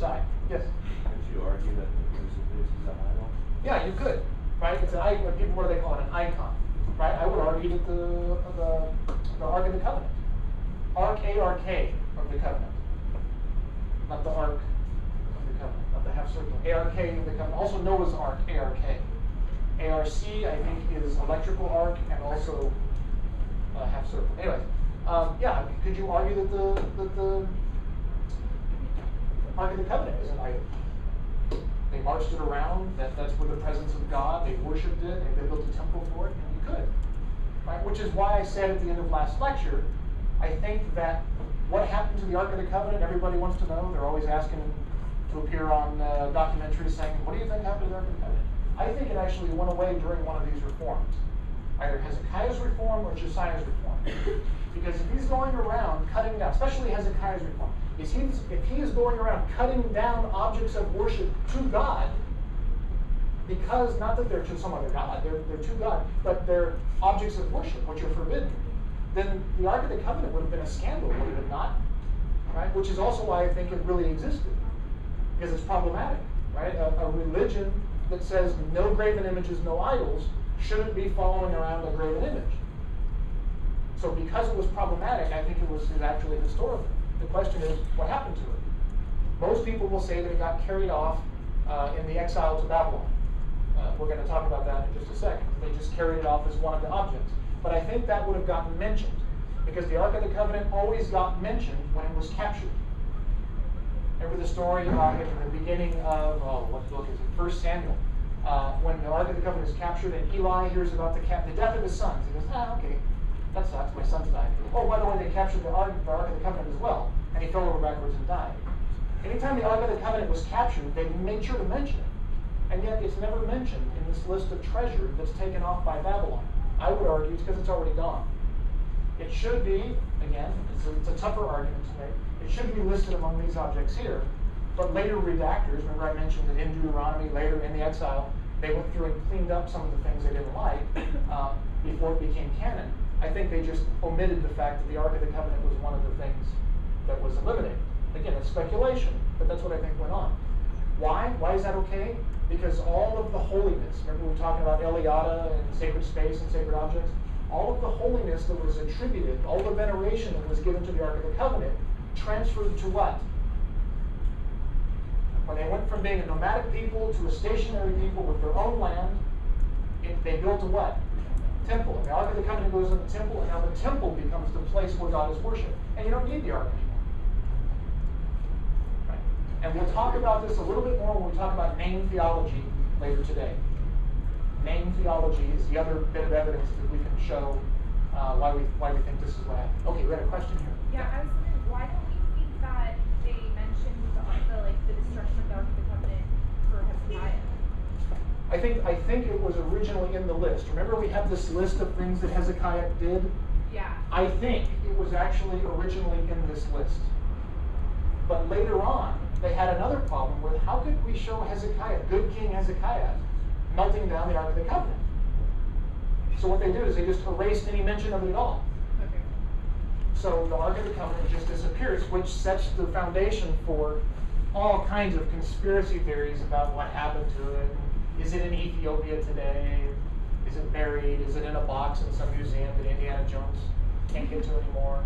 side. Yes? Could you argue that the crucifix is an idol? Yeah, you could, right? It's an icon. People, what do they call it? An icon, right? I would argue that the Ark of the Covenant, Ark, A-R-K, of the Covenant, not the Ark of the Covenant, not the half circle. A-R-K of the Covenant. Also Noah's Ark, A-R-K. A-R-C, I think, is electrical arc and also half circle. Anyways, yeah, could you argue that the Ark of the Covenant is an idol? They marched it around, that's where the presence of God, they worshipped it, and they built a temple for it, and you could. Right? Which is why I said at the end of last lecture, I think that what happened to the Ark of the Covenant, everybody wants to know. They're always asking to appear on documentaries saying, what do you think happened to the Ark of the Covenant? I think it actually went away during one of these reforms. Either Hezekiah's reform or Josiah's reform. Because if he's going around cutting down, especially Hezekiah's reform, if he is going around cutting down objects of worship to God, because not that they're to some other God, they're to God, but they're objects of worship, which are forbidden, then the Ark of the Covenant would have been a scandal, would it have not? Right? Which is also why I think it really existed. Because it's problematic, right? A religion that says no graven images, no idols, shouldn't be following around a graven image. So because it was problematic, I think it was actually historical. The question is, what happened to it? Most people will say that it got carried off in the exile to Babylon. We're going to talk about that in just a second. They just carried it off as one of the objects. But I think that would have gotten mentioned, because the Ark of the Covenant always got mentioned when it was captured. Remember the story in the beginning of, what book is it? 1 Samuel. When the Ark of the Covenant is captured and Eli hears about the death of his sons. He goes, okay, that sucks, my sons died. Oh, by the way, they captured the Ark of the Covenant as well. And he fell over backwards and died. Anytime the Ark of the Covenant was captured, they made sure to mention it. And yet it's never mentioned in this list of treasure that's taken off by Babylon. I would argue it's because it's already gone. It should be, again, it's a tougher argument to make, it should be listed among these objects here, but later redactors, remember I mentioned that in Deuteronomy, later in the exile, they went through and cleaned up some of the things they didn't like before it became canon. I think they just omitted the fact that the Ark of the Covenant was one of the things that was eliminated. Again, it's speculation, but that's what I think went on. Why? Why is that okay? Because all of the holiness, remember we were talking about Eliada and sacred space and sacred objects? All of the holiness that was attributed, all the veneration that was given to the Ark of the Covenant, transferred to what? When they went from being a nomadic people to a stationary people with their own land, they built a what? Temple. And the Ark of the Covenant goes in the temple, and now the temple becomes the place where God is worshipped. And you don't need the Ark anymore. Right? And we'll talk about this a little bit more when we talk about name theology later today. Name theology is the other bit of evidence that we can show why we think this is what happened. Okay, we had a question here. Yeah, I was wondering, why don't we think that they mentioned the destruction of the Ark of the Covenant for Hezekiah? I think it was originally in the list. Remember we have this list of things that Hezekiah did? Yeah. I think it was actually originally in this list. But later on, they had another problem with how could we show Hezekiah, good King Hezekiah, melting down the Ark of the Covenant? So what they did is they just erased any mention of it at all. Okay. So the Ark of the Covenant just disappears, which sets the foundation for all kinds of conspiracy theories about what happened to it. Is it in Ethiopia today? Is it buried? Is it in a box in some museum that Indiana Jones can't get to anymore?